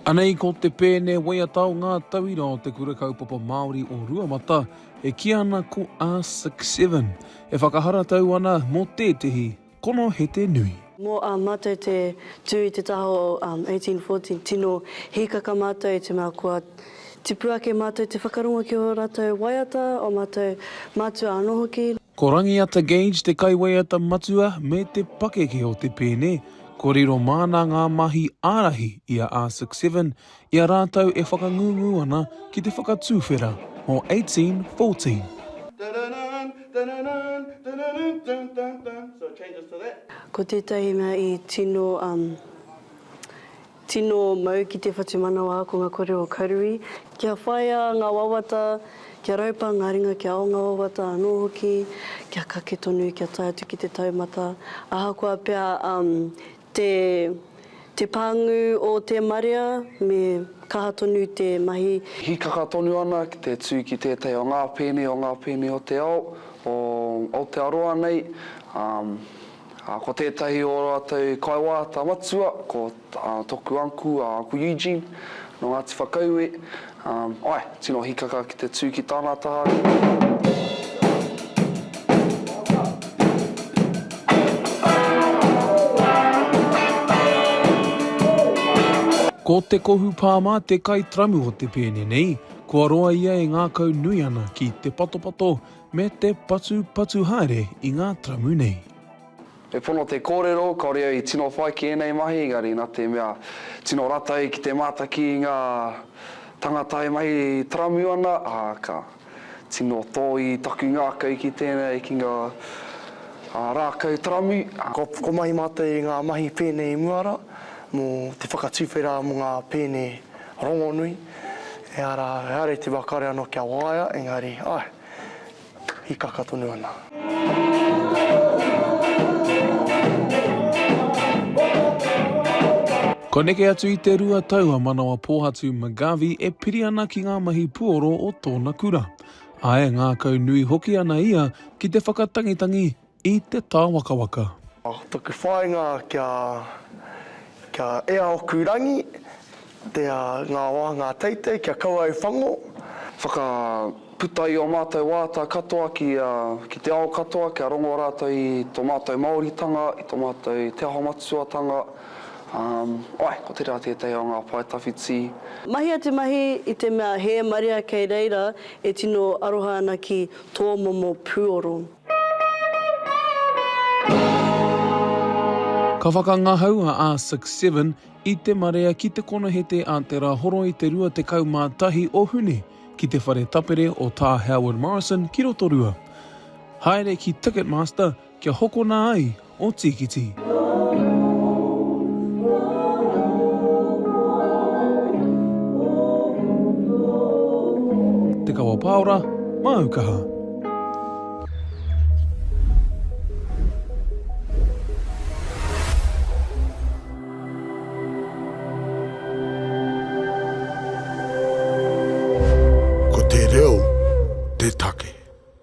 Anei ko te pēne wea tau ngā tauira o te Kura Kaupapa Māori o Ruamata e ki ana ko R67. E whakahara tau ana mō tētehi kono he te nui. Mō mātou te tū i te taho 1814, tino hikaka mātou i te mea kua tipu ake mātou te whakarunga ki o rātou waiata o mātou mātua anō hoki. Ko Rangiata Gauge te kai waiata matua me te pakeke o te pēne. Ko riro mana ngā mahi ārahi i a R67 i a rātau e whakangungu ana ki te whakatūwhera o 1814. Ko tētahi mea i tino, tino mau ki te whatu manawa ko ngā kore o Kaurui. Kia whaia ngā wawata, kia raupa ngā ringa kia ao ngā wawata anō hoki, kia kake tonu, kia tae atu ki te taumata. Ahakoa pia te pāngu o te maria me kaha tonu te mahi. Hikaka tonu ana ki te tū ki tētai o ngā pēne o te ao, o Aotearoa nei. Ko tētahi o rātou kaiwāta matua, ko toku anku, Uncle Eugene, no Ngāti Whakaue. Tino hikaka ki te tū ki tāna taha. Ko te kohu pāma te kai tramu o te pēne nei, kua roa ia e ngā kau nui ana ki te patopato me te patu haere i ngā tramu nei. E pono te kōrero, kaore au i tino whai ki enei mahi, engari nā te mea tino ratai ki te Mātaiki i ngā tangata e mahi tramu ana, ka tino tō i taku ngākau ki tēnei ki ngā rākau tramu. Ko mahi mātai i ngā mahi pēne i muara, mō te whakatūwhera mō ngā pēne rongonui. E ara te wakare anō kia waia, engari, hikaka tonu ana. Ko neke atu i te rua taua manawa pōhatu Magavi e piri ana ki ngā mahi puoro o tōna kura. Ae ngā kau nui hoki ana ia ki te whakatangitangi i te tā waka. Toku whainga kia ea o kurangi, ngā teitei, kia kaua au whango. Whakaputai o mātou wāta katoa ki te ao katoa, kia rongo rātou i tō mātou Māoritanga, i tō mātou te aho matsuatanga. Ko te rā tētai o ngā paetawhiti. Mahi a te mahi i te mea he maria kei reira e tino aroha ana ki tō momo Pūkōrero. Ka whakangahau a R67 i te marea ki te kona he te ātera horo i te rua te Te Mātahi o hune ki te whare tapere o tā Howard Morrison ki Rotorua. Haere ki Ticketmaster kia hokona ai o tikiti. Te Kawa Paora, Aukaha.